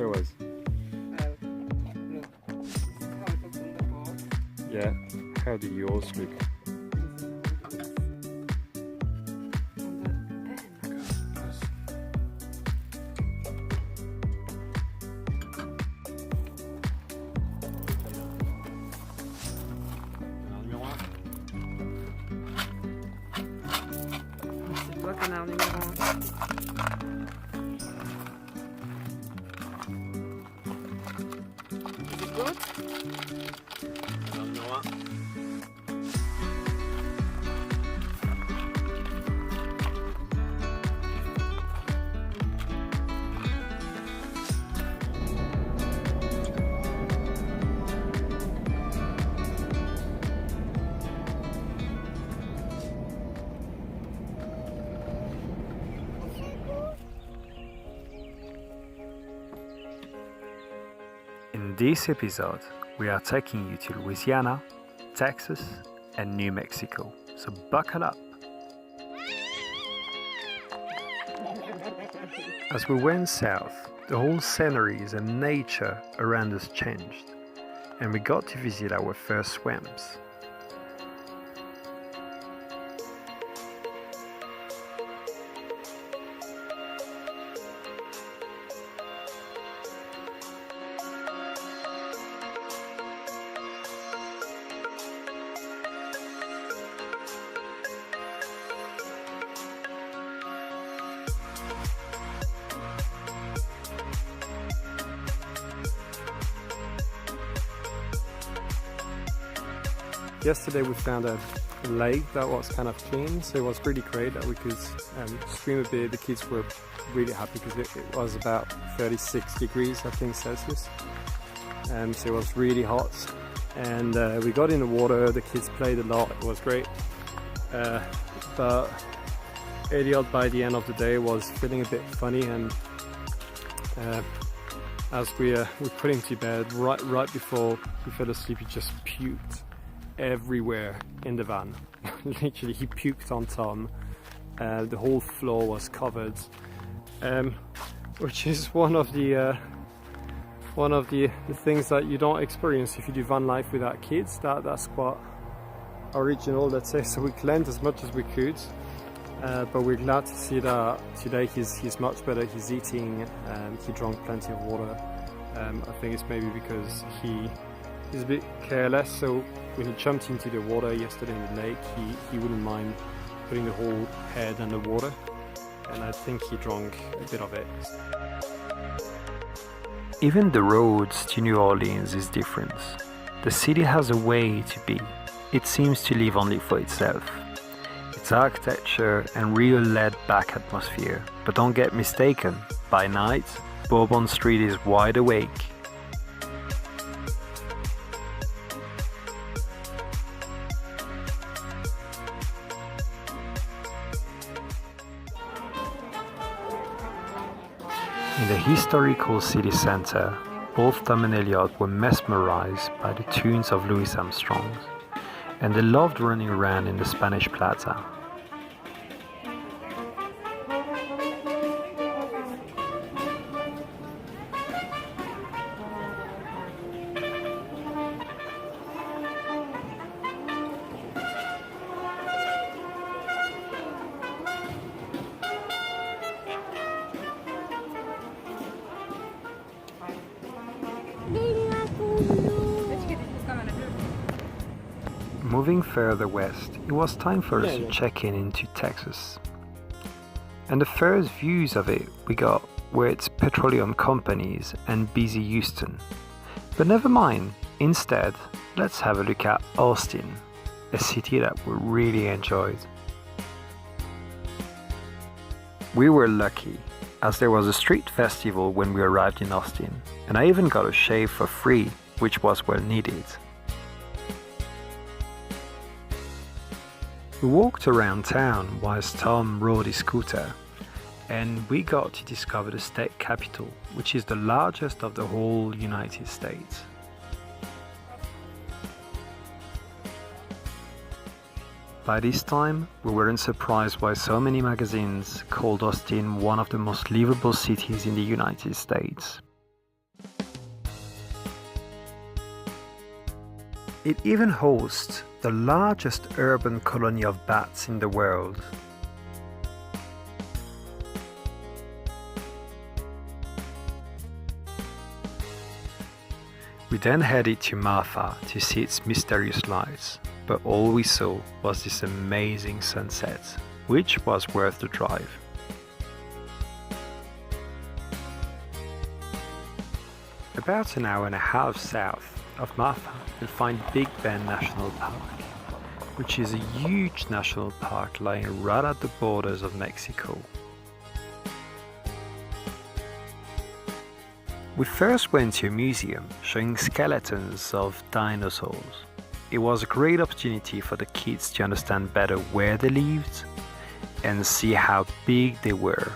Show us. Look, this is how it looks on the board. Yeah. How do yours look? C'est toi canard numéro 1. C'est good? Numéro 1. In this episode, we are taking you to Louisiana, Texas, and New Mexico, so buckle up. As we went south, the whole sceneries and nature around us changed, and we got to visit our first swamps. Yesterday we found a lake that was kind of clean, so it was really great that we could swim a bit. The kids were really happy because it was about 36 degrees, I think, Celsius, so it was really hot, and we got in the water. The kids played a lot. It was great, but Elliot by the end of the day was feeling a bit funny, and as we put him to bed, right before he fell asleep, he just puked everywhere in the van. Literally, he puked on Tom. The whole floor was covered, which is one of the things that you don't experience if you do van life without kids. That's quite original, let's say. So we cleaned as much as we could, but we're glad to see that today he's much better. He's eating, he drank plenty of water. I think it's maybe because he's a bit careless, so when he jumped into the water yesterday in the lake, he wouldn't mind putting the whole head under water, and I think he drank a bit of it. Even the roads to New Orleans is different. The city has a way to be. It seems to live only for itself. Its architecture and real laid-back atmosphere, but don't get mistaken, by night, Bourbon Street is wide awake. In the historical city center, both Tom and Elliot were mesmerized by the tunes of Louis Armstrong, and they loved running around in the Spanish Plaza. Moving further west, it was time for us to check into Texas. And the first views of it we got were its petroleum companies and busy Houston. But never mind, instead, let's have a look at Austin, a city that we really enjoyed. We were lucky, as there was a street festival when we arrived in Austin, and I even got a shave for free, which was well needed. We walked around town whilst Tom rode his scooter, and we got to discover the state capital, which is the largest of the whole United States. By this time, we weren't surprised why so many magazines called Austin one of the most livable cities in the United States. It even hosts the largest urban colony of bats in the world. We then headed to Marfa to see its mysterious lights, but all we saw was this amazing sunset, which was worth the drive. About an hour and a half south of Marfa, you'll find Big Bend National Park, which is a huge national park lying right at the borders of Mexico. We first went to a museum showing skeletons of dinosaurs. It was a great opportunity for the kids to understand better where they lived and see how big they were.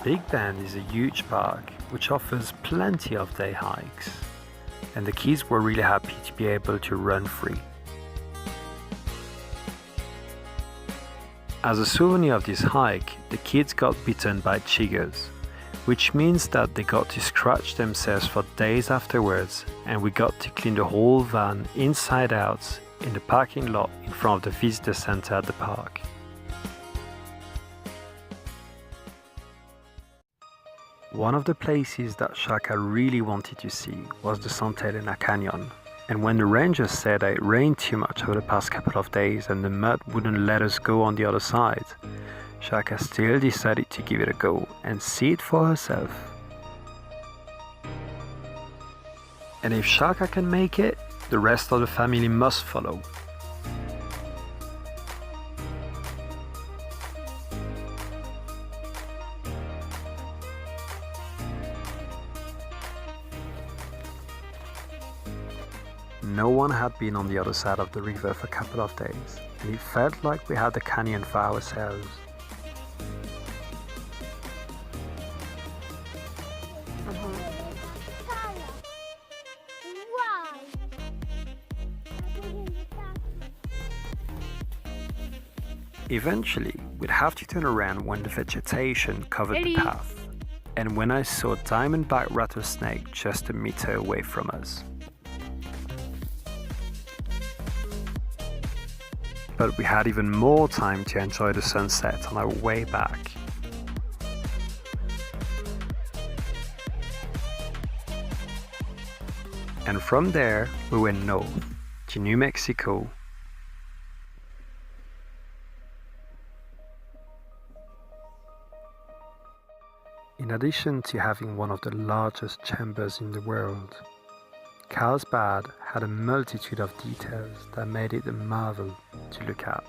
Big Bend is a huge park which offers plenty of day hikes, and the kids were really happy to be able to run free. As a souvenir of this hike, the kids got bitten by chiggers, which means that they got to scratch themselves for days afterwards, and we got to clean the whole van inside out in the parking lot in front of the visitor center at the park. One of the places that Shaka really wanted to see was the Santa Elena Canyon, and when the rangers said that it rained too much over the past couple of days and the mud wouldn't let us go on the other side, Shaka still decided to give it a go and see it for herself. And if Shaka can make it, the rest of the family must follow. No one had been on the other side of the river for a couple of days, and it felt like we had the canyon for ourselves. Eventually, we'd have to turn around when the vegetation covered the path, and when I saw a diamondback rattlesnake just a meter away from us. But we had even more time to enjoy the sunset on our way back. And from there, we went north to New Mexico. In addition to having one of the largest chambers in the world, Carlsbad had a multitude of details that made it a marvel to look at.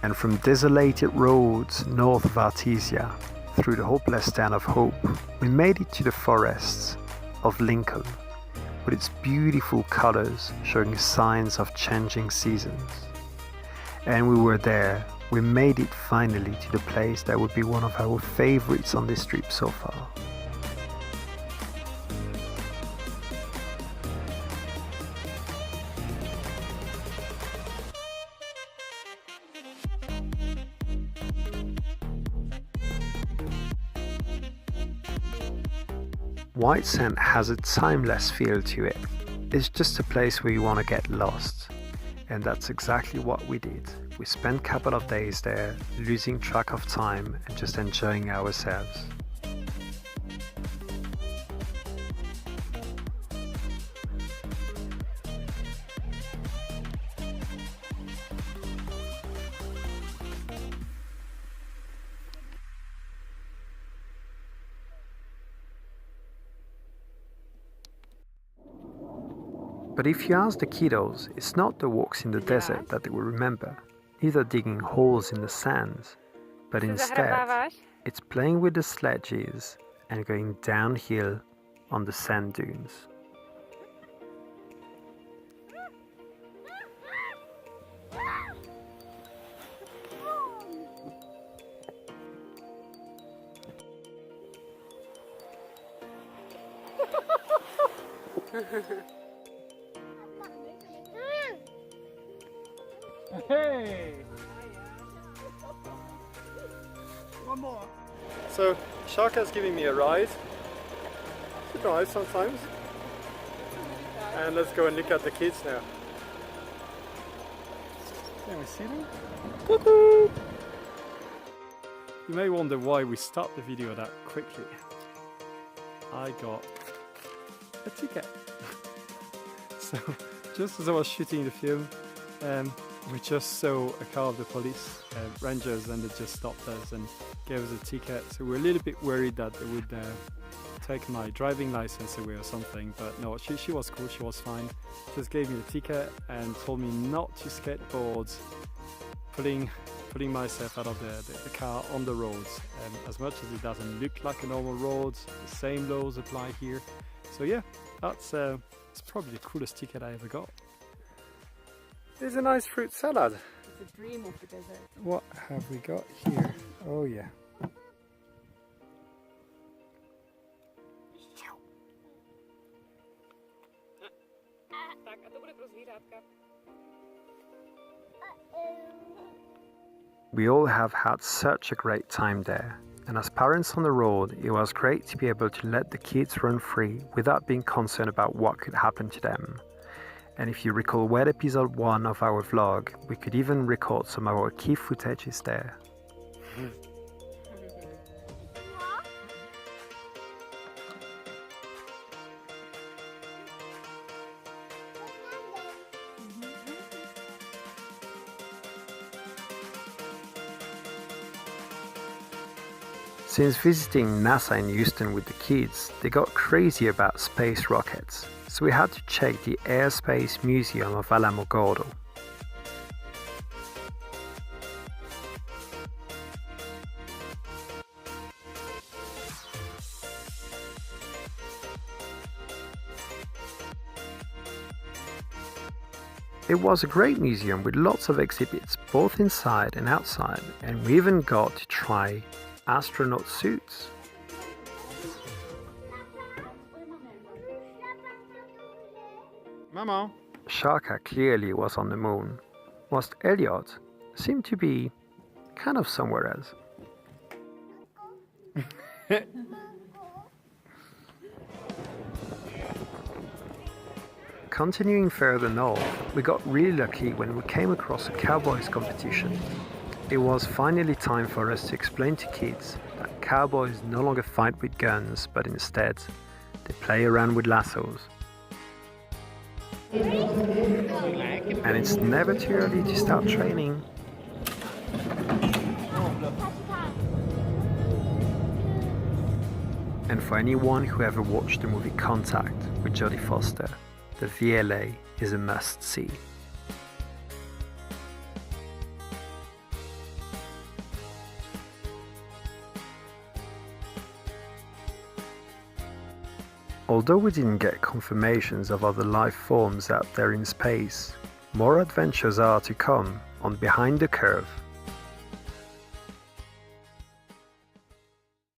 And from desolated roads north of Artesia, through the hopeless town of Hope, we made it to the forests of Lincoln, with its beautiful colors showing signs of changing seasons. And we were there, we made it finally to the place that would be one of our favorites on this trip so far. White Sand has a timeless feel to it. It's just a place where you want to get lost. And that's exactly what we did. We spent a couple of days there, losing track of time and just enjoying ourselves. But if you ask the kiddos, it's not the walks in the desert that they will remember, neither digging holes in the sands, but instead, it's playing with the sledges and going downhill on the sand dunes. Hey! One more. So Shaka's giving me a ride. She drives sometimes. And let's go and look at the kids now. Can we see them? Cuckoo! You may wonder why we stopped the video that quickly. I got a ticket. So just as I was shooting the film, we just saw a car of the police rangers, and they just stopped us and gave us a ticket. So we're a little bit worried that they would take my driving license away or something, but no, she was cool, she was fine. Just gave me the ticket and told me not to skateboard, putting myself out of the car on the roads. As much as it doesn't look like a normal road, the same laws apply here. So yeah, that's it's probably the coolest ticket I ever got. There's a nice fruit salad. It's a dream of the desert. What have we got here? Oh yeah. We all have had such a great time there, and as parents on the road, it was great to be able to let the kids run free without being concerned about what could happen to them. And if you recall wet episode 1 of our vlog, we could even record some of our key footages there. Since visiting NASA in Houston with the kids, they got crazy about space rockets, so we had to check the Airspace Museum of Alamogordo. It was a great museum with lots of exhibits both inside and outside, and we even got to try astronaut suits. Mama. Shaka clearly was on the moon, whilst Elliot seemed to be kind of somewhere else. Continuing further north, we got really lucky when we came across a cowboys competition. It was finally time for us to explain to kids that cowboys no longer fight with guns, but instead they play around with lassos. And it's never too early to start training. And for anyone who ever watched the movie Contact with Jodie Foster, the VLA is a must-see. Although we didn't get confirmations of other life forms out there in space, more adventures are to come on Behind the Curve.